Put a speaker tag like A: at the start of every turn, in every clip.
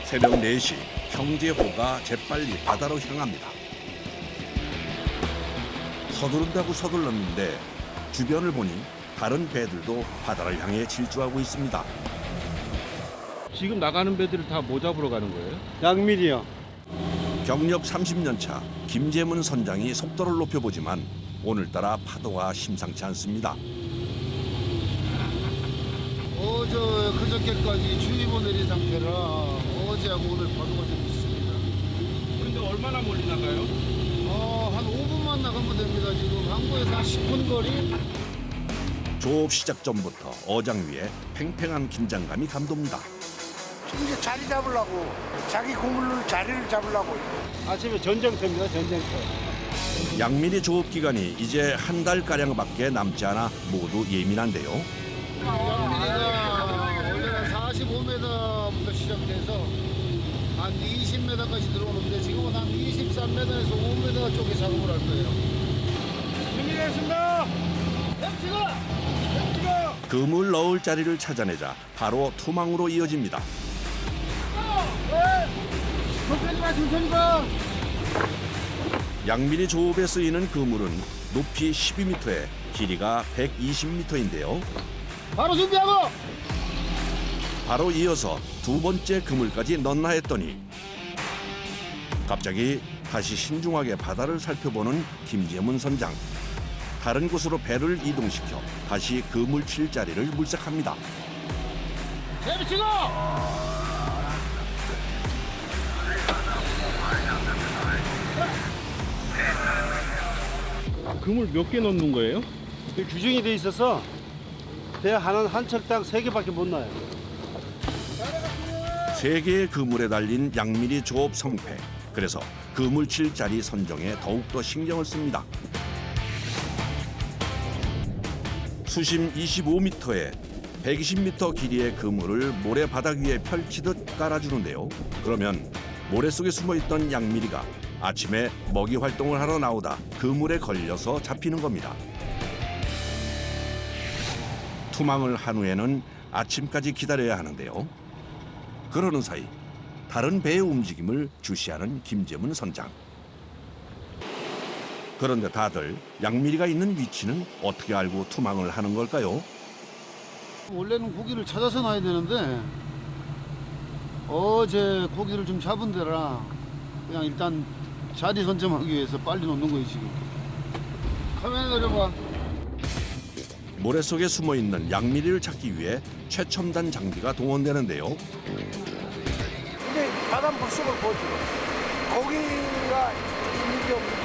A: 새벽 4시 형제호가 재빨리 바다로 향합니다. 서두른다고 서둘렀는데 주변을 보니 다른 배들도 바다를 향해 질주하고 있습니다.
B: 지금 나가는 배들을 다 뭐 잡으러 가는 거예요?
C: 양미리요.
A: 경력 30년 차 김재문 선장이 속도를 높여보지만 오늘따라 파도가 심상치 않습니다.
D: 그저께까지 주의보 내린 상태라 어제하고 오늘 파도가 좀 있습니다.
B: 그런데 얼마나 멀리 나가요?
D: 한 5분만 나가면 됩니다. 지금 항구에서 한 10분 거리.
A: 조업 시작 전부터 어장 위에 팽팽한 긴장감이 감돕니다.
E: 이제 자리 잡으려고 자기 고물 자리를 잡으려고.
C: 아침에 전쟁터입니다. 전쟁터.
A: 양미리 조업 기간이 이제 한 달가량밖에 남지 않아 모두 예민한데요.
D: 양미리가 원래는 45m부터 시작돼서 한 20m까지 들어오는데 지금은 한 23m에서 5m 쪽에 작업을 할 거예요.
C: 준비됐습니다.
A: 그물 넣을 자리를 찾아내자 바로 투망으로 이어집니다.
D: 천천히 가.
A: 양미리 조업에 쓰이는 그물은 높이 12m에 길이가 120m인데요.
D: 바로 준비하고.
A: 바로 이어서 두 번째 그물까지 넣나 했더니 갑자기 다시 신중하게 바다를 살펴보는 김재문 선장. 다른 곳으로 배를 이동시켜 다시 그물 칠 자리를 물색합니다.
D: 내비치고.
B: 그물 몇 개 넣는 거예요?
C: 규정이 돼 있어서 배 하나는 한 척당 3개밖에 못 놔요.
A: 3개의 그물에 달린 양미리 조업 성패. 그래서 그물 칠 자리 선정에 더욱더 신경을 씁니다. 수심 25m에 120m 길이의 그물을 모래 바닥 위에 펼치듯 깔아주는데요. 그러면 모래 속에 숨어있던 양미리가 아침에 먹이 활동을 하러 나오다 그물에 걸려서 잡히는 겁니다. 투망을 한 후에는 아침까지 기다려야 하는데요. 그러는 사이 다른 배의 움직임을 주시하는 김재문 선장. 그런데 다들 양미리가 있는 위치는 어떻게 알고 투망을 하는 걸까요?
D: 원래는 고기를 찾아서 놔야 되는데 어제 고기를 좀 잡은 데라 그냥 일단 자리 선점하기 위해서 빨리 놓는 거예요 지금. 카메라 내려봐.
A: 모래 속에 숨어 있는 양미리를 찾기 위해 최첨단 장비가 동원되는데요.
E: 근데 바닷물 속을 보죠. 고기가 있는지 없는지.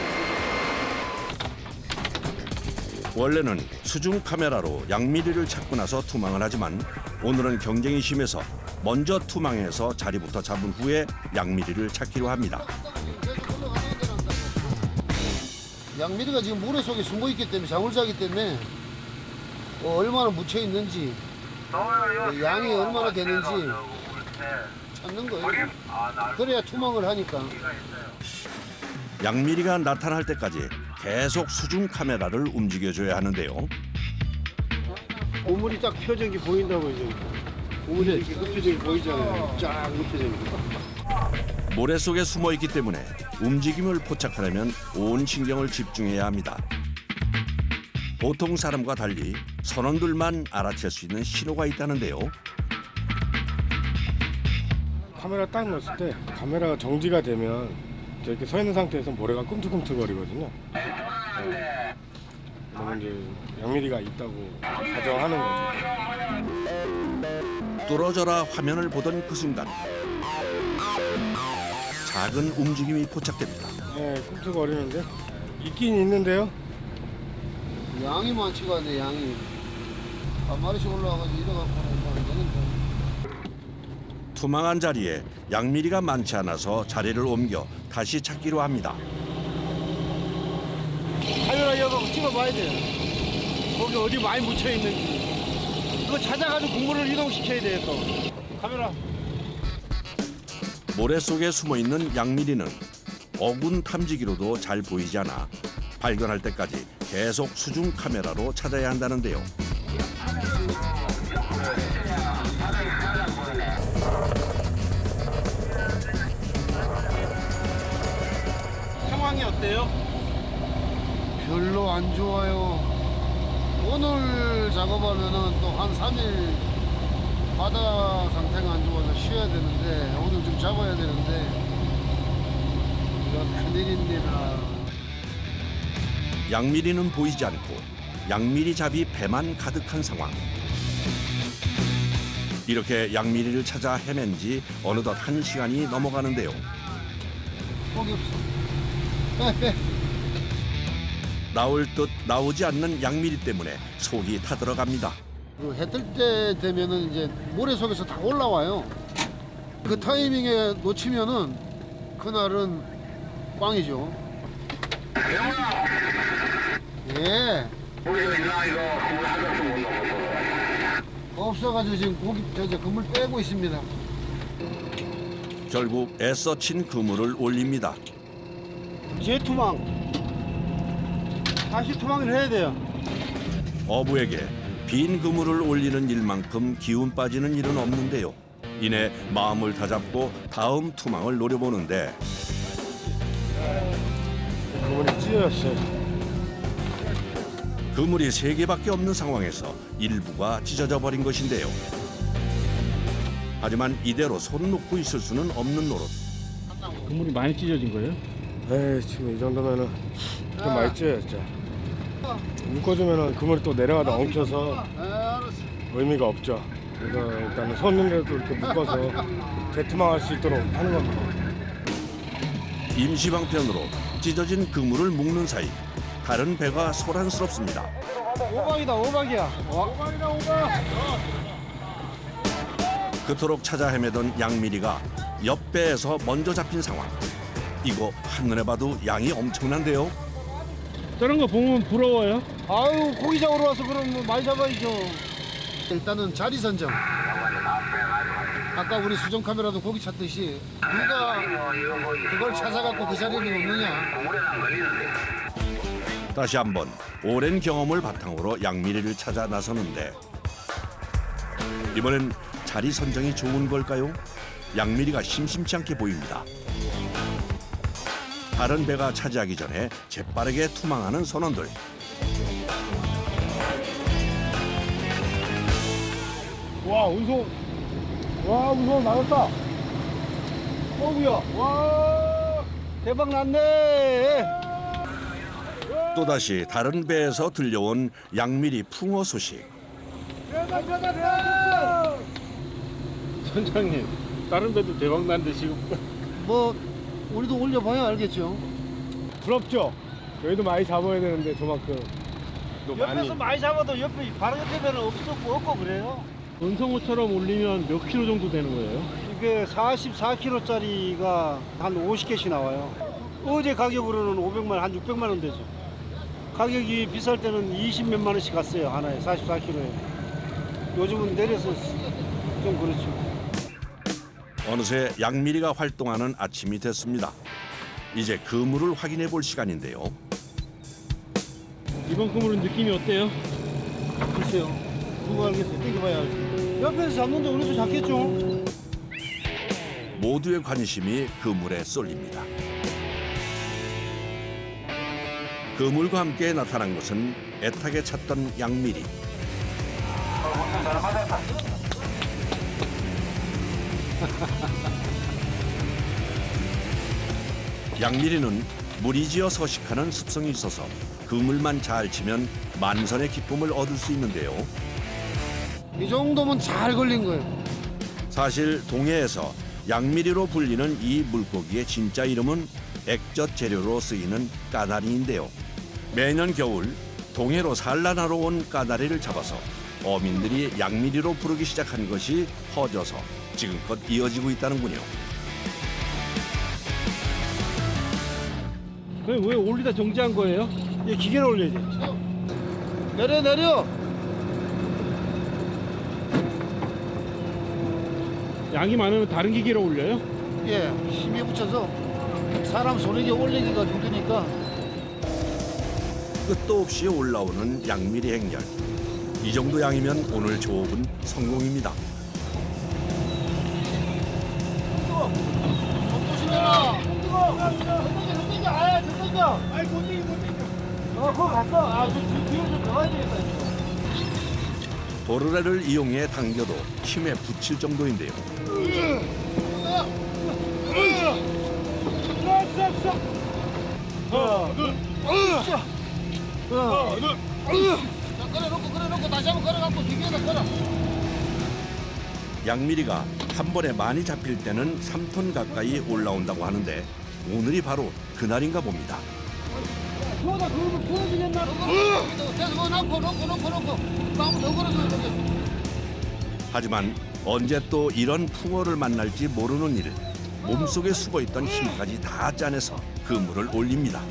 A: 원래는 수중 카메라로 양미리를 찾고 나서 투망을 하지만 오늘은 경쟁이 심해서 먼저 투망해서 자리부터 잡은 후에 양미리를 찾기로 합니다.
D: 양미리가 지금 모래 속에 숨어 있기 때문에 잠을 자기 때문에 얼마나 묻혀 있는지 양이 얼마나 되는지 찾는 거예요. 그래야 투망을 하니까.
A: 양미리가 나타날 때까지 계속 수중 카메라를 움직여줘야 하는데요.
C: 오물이 딱 펴진 게 보인다고 이제. 오물이 이렇게 흡혀진 게 보이잖아요. 쫙 흡혀진 게.
A: 모래 속에 숨어 있기 때문에 움직임을 포착하려면 온 신경을 집중해야 합니다. 보통 사람과 달리 선원들만 알아챌 수 있는 신호가 있다는데요.
F: 카메라 딱 넣었을 때 카메라가 정지가 되면 이렇게 서 있는 상태에서 모래가 꿈틀꿈틀거리거든요. 그러면 이제 양미리가 있다고 가정하는 거죠.
A: 뚫어져라 화면을 보던 그 순간 작은 움직임이 포착됩니다.
F: 네, 꿈틀거리는데 있긴 있는데요.
D: 양이 많지가 않네 양이. 한 마리씩 올라와가지고 이래갖고 안 되는데.
A: 투망한 자리에 양미리가 많지 않아서 자리를 옮겨 다시 찾기로 합니다.
C: 카메라 이어서 찍어봐야 돼요. 거기 어디 많이 묻혀 있는지. 그거 찾아가지고 국물을 이동시켜야 돼요 또. 카메라.
A: 모래 속에 숨어 있는 양미리는 어군 탐지기로도 잘 보이지 않아 발견할 때까지 계속 수중 카메라로 찾아야 한다는데요.
B: 어때요?
D: 별로 안 좋아요. 오늘 작업하면은 또 한 3일 바다 상태가 안 좋아서 쉬어야 되는데 오늘 좀 잡아야 되는데 이거 큰일입니다.
A: 양미리는 보이지 않고 양미리 잡이 배만 가득한 상황. 이렇게 양미리를 찾아 헤맨 지 어느덧 1시간이 넘어가는데요.
D: 고기 없어. 빼.
A: 나올 듯 나오지 않는 양미리 때문에 속이 타들어갑니다.
D: 해 뜰 때 되면은 이제 모래 속에서 다 올라와요. 그 타이밍에 놓치면은 그날은 꽝이죠. 예. 없어가지고 지금 고기 그물 빼고 있습니다.
A: 결국 애써 친 그물을 올립니다.
C: 재투망. 다시 투망을 해야 돼요.
A: 어부에게 빈 그물을 올리는 일만큼 기운 빠지는 일은 없는데요. 이내 마음을 다잡고 다음 투망을 노려보는데
F: 그물이 찢어졌어요.
A: 그물이 3개밖에 없는 상황에서 일부가 찢어져 버린 것인데요. 하지만 이대로 손 놓고 있을 수는 없는 노릇.
B: 그물이 많이 찢어진 거예요?
F: 에이, 지금 이 정도면은 좀 많이 찢어졌죠. 묶어주면은 그물이 또 내려가다 엉켜서 의미가 없죠. 그래서 일단은 손으로도 이렇게 묶어서 재투망할 수 있도록 하는 겁니다.
A: 임시방편으로 찢어진 그물을 묶는 사이 다른 배가 소란스럽습니다.
C: 오박이다, 오박이야.
A: 그토록 찾아 헤매던 양미리가 옆 배에서 먼저 잡힌 상황. 이거 한눈에 봐도 양이 엄청난데요.
B: 저런 거 보면 부러워요?
C: 아유, 고기 잡으러 와서 그럼 뭐 많이 잡아야죠.
D: 일단은 자리 선정. 아까 우리 수정 카메라도 고기 찾듯이 누가 그걸 찾아갖고 그 자리에 없느냐.
A: 다시 한번 오랜 경험을 바탕으로 양미리를 찾아 나서는데 이번엔 자리 선정이 좋은 걸까요? 양미리가 심심치 않게 보입니다. 다른 배가 차지하기 전에 재빠르게 투망하는 선원들.
F: 와, 운송. 와, 운송 나왔다.
C: 어구야, 와, 대박 났네.
A: 또다시 다른 배에서 들려온 양미리 풍어 소식.
B: 선장님, 다른 배도 대박 났는데 지금
D: 뭐 우리도 올려봐야 알겠죠.
F: 부럽죠? 저희도 많이 잡아야 되는데 저만큼. 또
C: 옆에서 많이 잡아도 옆에 바로 옆에는 없고 그래요.
B: 은성어처럼 올리면 몇 킬로 정도 되는 거예요?
C: 이게 44kg짜리가 한 50개씩 나와요. 어제 가격으로는 500만 한 600만 원 되죠. 가격이 비쌀 때는 20몇만 원씩 갔어요. 하나에 44kg에. 요즘은 내려서 좀 그렇죠.
A: 어느새 양미리가 활동하는 아침이 됐습니다. 이제 그물을 확인해 볼 시간인데요.
B: 이번 그물은 느낌이 어때요?
C: 글쎄요. 누가 알겠어요. 땡겨봐야 알지. 옆에서 잡는데 우리도 잡겠죠.
A: 모두의 관심이 그물에 쏠립니다. 그물과 함께 나타난 것은 애타게 찾던 양미리. 양미리는 무리지어 서식하는 습성이 있어서 그물만 잘 치면 만선의 기쁨을 얻을 수 있는데요.
D: 이 정도면 잘 걸린 거예요.
A: 사실 동해에서 양미리로 불리는 이 물고기의 진짜 이름은 액젓 재료로 쓰이는 까나리인데요. 매년 겨울 동해로 산란하러 온 까나리를 잡아서 어민들이 양미리로 부르기 시작한 것이 퍼져서 지금껏 이어지고 있다는군요.
B: 그럼 왜 올리다 정지한 거예요?
C: 이 기계를 올려야 돼.
D: 내려.
B: 양이 많으면 다른 기계로 올려요?
D: 예, 힘에 붙여서 사람 손에게 올리기가 힘드니까.
A: 끝도 없이 올라오는 양미리 행렬. 이 정도 양이면 오늘 조업은 성공입니다.
D: 조심해라. 땡겨.
C: 그거 갔어. 아, 그 뒤로 좀 나와야 되겠다.
A: 도르래를 이용해 당겨도 힘에 부칠 정도인데요.
D: 끌어놓고 다시 한번 끌어갖고 뒤에다 끌어.
A: 양미리가 한 번에 많이 잡힐 때는 3톤 가까이 올라온다고 하는데 오늘이 바로 그날인가 봅니다.
C: 그거다, 그거 부러지겠나?
D: 계속 놓고 나무 더 걸어서 이렇게.
A: 하지만 언제 또 이런 풍어를 만날지 모르는 일. 몸속에 숨어있던 힘까지 다 짜내서 그물을 올립니다.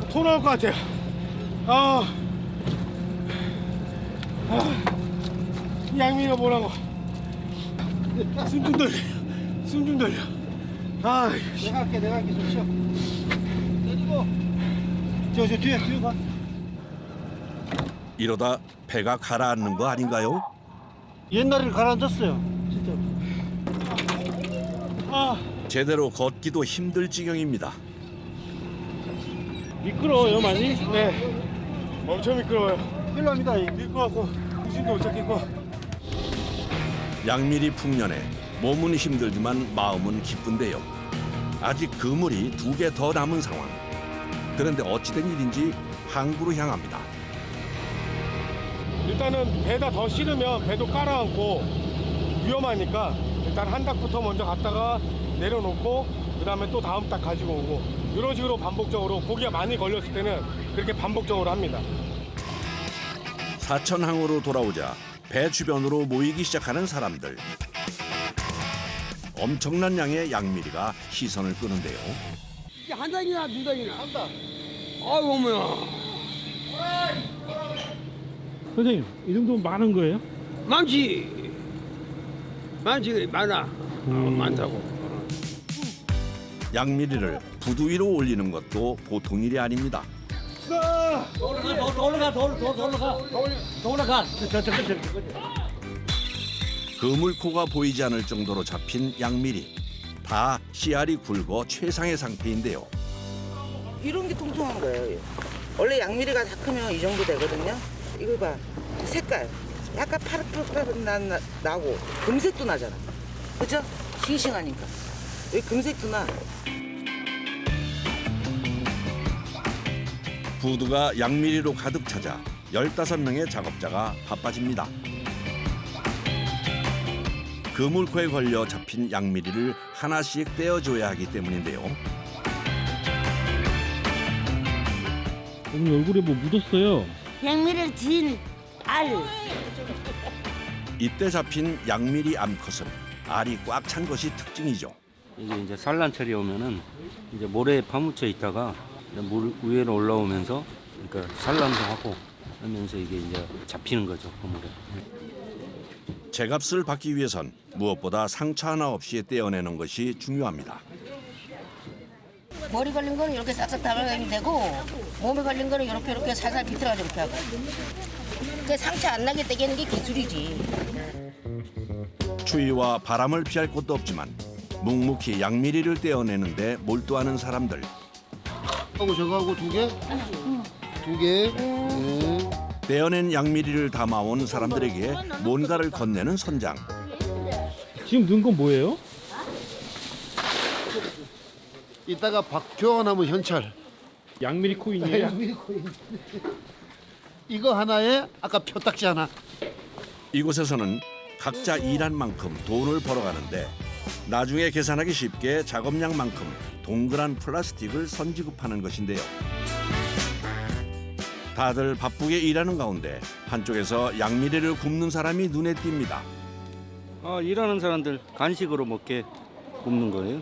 F: 토 나올 것 같아요. 이 양미가 뭐라고. 숨 좀 돌려. 숨 좀 돌려.
C: 내가 할게, 좀 쉬어. 내리고. 저 뒤에 가.
A: 이러다 배가 가라앉는 거 아닌가요?
C: 옛날에 가라앉았어요. 진짜.
A: 제대로 걷기도 힘들 지경입니다.
B: 미끄러워요 많이?
F: 네. 엄청 미끄러워요.
C: 큰일 납니다.
F: 미끄러워서 정신도 못 찾겠고.
A: 양미리 풍년에 몸은 힘들지만 마음은 기쁜데요. 아직 그물이 2개 더 남은 상황. 그런데 어찌된 일인지 항구로 향합니다.
F: 일단은 배다 더 실으면 배도 깔아앉고 위험하니까 일단 한 닭부터 먼저 갔다가 내려놓고 그다음에 또 다음 닭 가지고 오고 이런 식으로 반복적으로 고기가 많이 걸렸을 때는 그렇게 반복적으로 합니다.
A: 사천항으로 돌아오자 배 주변으로 모이기 시작하는 사람들. 엄청난 양의 양미리가 시선을 끄는데요.
E: 이게 한 장이나 두 장이나 한 장. 아이고 어머야.
B: 선생님 이 정도면 많은 거예요?
E: 많지. 많아. 많다고.
A: 양미리를 부두 위로 올리는 것도 보통 일이 아닙니다.
E: 올라가.
A: 그물코가 보이지 않을 정도로 잡힌 양미리. 다 씨알이 굵어 최상의 상태인데요.
G: 이런 게 통통한 거예요. 원래 양미리가 다 크면 이 정도 되거든요. 이거 봐. 색깔. 약간 파릇파릇 나고 금색도 나잖아. 그죠? 싱싱하니까. 여기 금색도 나.
A: 부두가 양미리로 가득 차자 15명의 작업자가 바빠집니다. 그물코에 걸려 잡힌 양미리를 하나씩 떼어줘야 하기 때문인데요.
B: 오늘 얼굴에 뭐 묻었어요?
H: 양미를 진 알.
A: 이때 잡힌 양미리 암컷은 알이 꽉 찬 것이 특징이죠.
I: 이게 이제 산란철이 오면은 이제 모래에 파묻혀 있다가 물 위로 올라오면서 그러니까 산란도 하고 하면서 이게 이제 잡히는 거죠, 그물에.
A: 제값을 받기 위해선 무엇보다 상처 하나 없이 떼어내는 것이 중요합니다.
H: 머리 걸린 거는 이렇게 싹싹 담아내면 되고 몸에 걸린 거는 이렇게 살살 비틀어가지고 이렇게 하고. 그 상처 안 나게 떼기는 게 기술이지.
A: 추위와 바람을 피할 곳도 없지만 묵묵히 양미리를 떼어내는데 몰두하는 사람들.
D: 하고 저거하고 두 개? 두 개. 네.
A: 떼어낸 양미리를 담아온 사람들에게 뭔가를 건네는 선장.
B: 지금 넣은 건 뭐예요?
D: 이따가 교환하면 현찰.
B: 양미리 코인이에요?
D: 양미리 코인. 이거 하나에 아까 표딱지 하나.
A: 이곳에서는 각자 일한 만큼 돈을 벌어가는데 나중에 계산하기 쉽게 작업량만큼 동그란 플라스틱을 선지급하는 것인데요. 다들 바쁘게 일하는 가운데 한쪽에서 양미리를 굽는 사람이 눈에 띕니다.
I: 일하는 사람들 간식으로 먹게 굽는 거예요.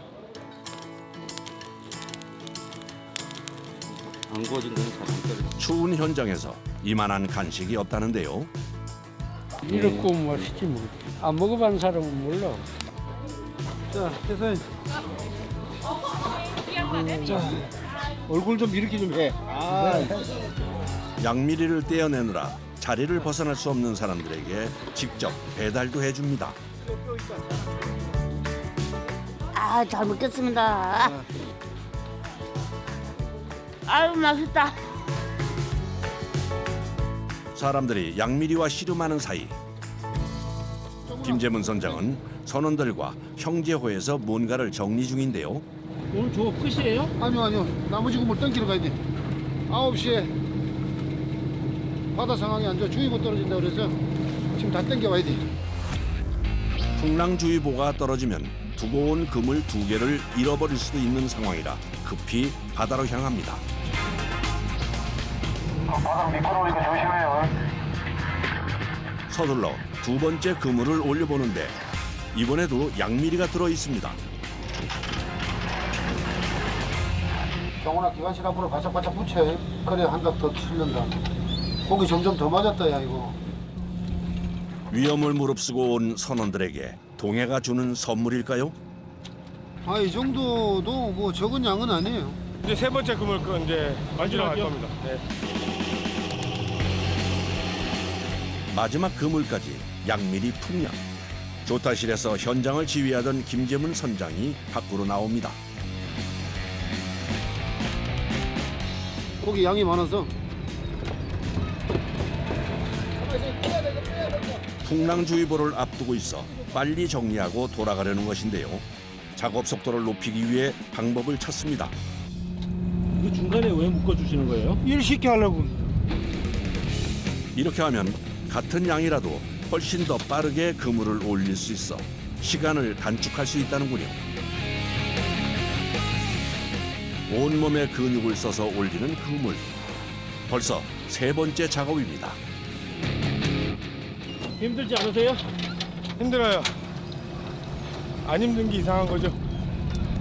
I: 안 구워진 거는 잘 안 떨어져.
A: 추운 현장에서 이만한 간식이 없다는데요.
E: 이렇고 맛있지 뭐. 안 먹어본 사람은 몰라.
C: 자, 대사님. 자, 얼굴 좀 이렇게 좀 해.
A: 양미리를 떼어내느라 자리를 벗어날 수 없는 사람들에게 직접 배달도 해줍니다.
H: 아, 잘 먹겠습니다. 아유, 맛있다.
A: 사람들이 양미리와 씨름하는 사이 김재문 선장은 선원들과 형제호에서 뭔가를 정리 중인데요.
B: 오늘 저거 끝이에요?
D: 아니요. 나머지 그물 땡기러 가야 돼. 9시에 바다 상황이 안 좋아. 주의보 떨어진다 그래서 지금 다 땡겨와야 돼.
A: 풍랑주의보가 떨어지면 두고 온 그물 2개를 잃어버릴 수도 있는 상황이라 급히 바다로 향합니다.
J: 바닥 미끄러우니까 조심해요.
A: 서둘러 2번째 그물을 올려보는데 이번에도 양미리가 들어 있습니다.
D: 정훈아, 기관실 앞으로 바짝바짝 붙여. 그래 한 닭 더 실른다. 고기 점점 더 맞았다 야 이거.
A: 위험을 무릅쓰고 온 선원들에게 동해가 주는 선물일까요?
D: 아, 이 정도도 뭐 적은 양은 아니에요.
F: 이제 3번째 그물 이제 만지러 갈 겁니다. 네.
A: 마지막 그물까지 양미리 풍량. 조타실에서 현장을 지휘하던 김재문 선장이 밖으로 나옵니다.
D: 고기 양이 많아서
A: 풍랑주의보를 앞두고 있어 빨리 정리하고 돌아가려는 것인데요. 작업 속도를 높이기 위해 방법을 찾습니다.
B: 이거 중간에 왜 묶어주시는 거예요?
C: 일 쉽게 하려고.
A: 이렇게 하면 같은 양이라도 훨씬 더 빠르게 그물을 올릴 수 있어 시간을 단축할 수 있다는군요. 온몸의 근육을 써서 올리는 그물. 벌써 3번째 작업입니다.
B: 힘들지 않으세요?
F: 힘들어요. 안 힘든 게 이상한 거죠.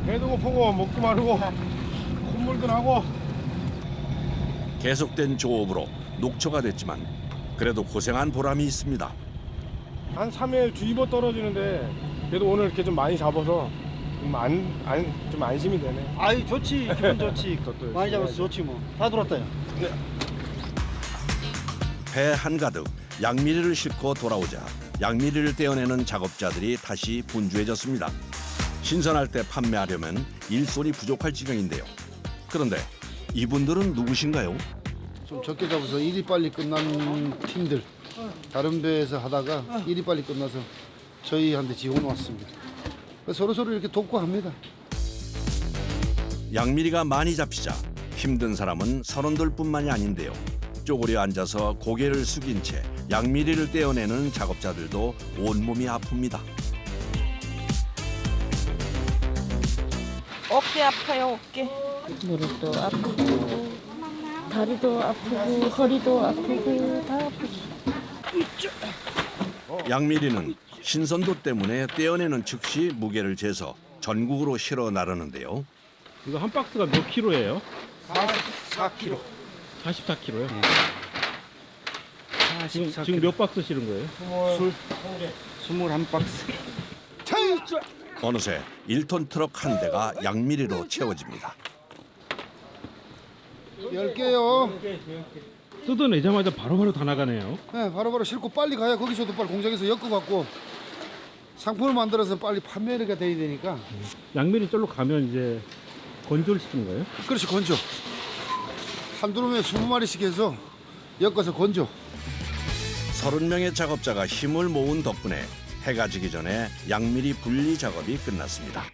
F: 배도 고프고 목도 마르고 콧물도 나고.
A: 계속된 조업으로 녹초가 됐지만 그래도 고생한 보람이 있습니다.
F: 한 3일 주의보 떨어지는데 그래도 오늘 이렇게 좀 많이 잡아서 좀 안심이 되네.
C: 아이, 좋지. 기분 좋지. 많이 잡아서 좋지 뭐. 다 들었다 야.
A: 배 한가득 양미리를 싣고 돌아오자 양미리를 떼어내는 작업자들이 다시 분주해졌습니다. 신선할 때 판매하려면 일손이 부족할 지경인데요. 그런데 이분들은 누구신가요?
D: 좀 적게 잡아서 일이 빨리 끝난 팀들. 다른 배에서 하다가 일이 빨리 끝나서 저희한테 지원 왔습니다. 서로 이렇게 돕고 합니다.
A: 양미리가 많이 잡히자 힘든 사람은 선원들뿐만이 아닌데요. 쪼그려 앉아서 고개를 숙인 채 양미리를 떼어내는 작업자들도 온몸이 아픕니다.
K: 어깨 아파요, 어깨. 무릎도 아프고, 다리도 아프고, 허리도 아프고, 다 아프지.
A: 양미리는 신선도 때문에 떼어내는 즉시 무게를 재서 전국으로 실어 나르는데요.
B: 이거 한 박스가 몇 킬로예요?
C: 44kg.
B: 44킬로요? 지금 몇 박스 실은 거예요?
C: 21박스.
A: 어느새 1톤 트럭 한 대가 양미리로 채워집니다.
D: 10개요.
B: 뜯어내자마자 바로바로 다 나가네요.
D: 네, 바로바로 싣고 빨리 가야 거기서도 빨리 공장에서 엮어갖고 상품을 만들어서 빨리 판매가 돼야 되니까.
B: 양미리 쫄로 가면 이제 건조를 시키는 거예요?
D: 그렇지, 건조. 한 드럼에 20마리씩 해서 엮어서 건조.
A: 30명의 작업자가 힘을 모은 덕분에 해가 지기 전에 양미리 분리 작업이 끝났습니다.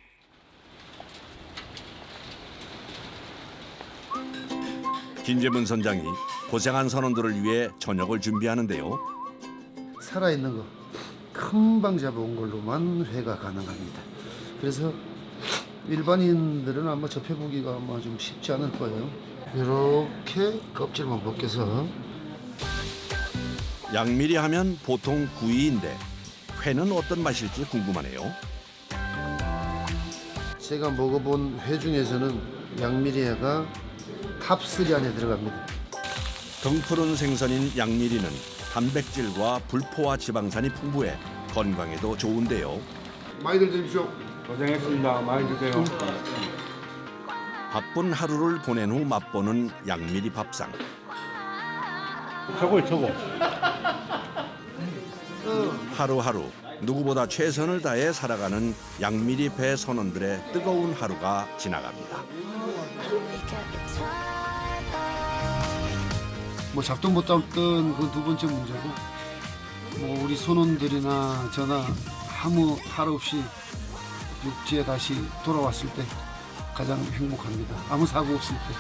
A: 김재문 선장이 고생한 선원들을 위해 저녁을 준비하는데요.
D: 살아있는 거 금방 잡아온 걸로만 회가 가능합니다. 그래서 일반인들은 아마 접해보기가 아마 좀 쉽지 않을 거예요. 이렇게 껍질만 벗겨서.
A: 양미리 하면 보통 구이인데 회는 어떤 맛일지 궁금하네요.
D: 제가 먹어본 회 중에서는 양미리회가 탑3 안에 들어갑니다.
A: 등푸른 생선인 양미리는 단백질과 불포화 지방산이 풍부해 건강에도 좋은데요.
D: 많이들 드십시오.
F: 고생했습니다. 많이 드세요.
A: 바쁜 하루를 보낸 후 맛보는 양미리 밥상.
B: 최고예요, 최고.
A: 하루하루 누구보다 최선을 다해 살아가는 양미리 배 선원들의 뜨거운 하루가 지나갑니다.
D: 뭐 잡든 못 잡든 그 두 번째 문제고, 뭐 우리 선원들이나 저나 아무 탈 없이 육지에 다시 돌아왔을 때 가장 행복합니다. 아무 사고 없을 때.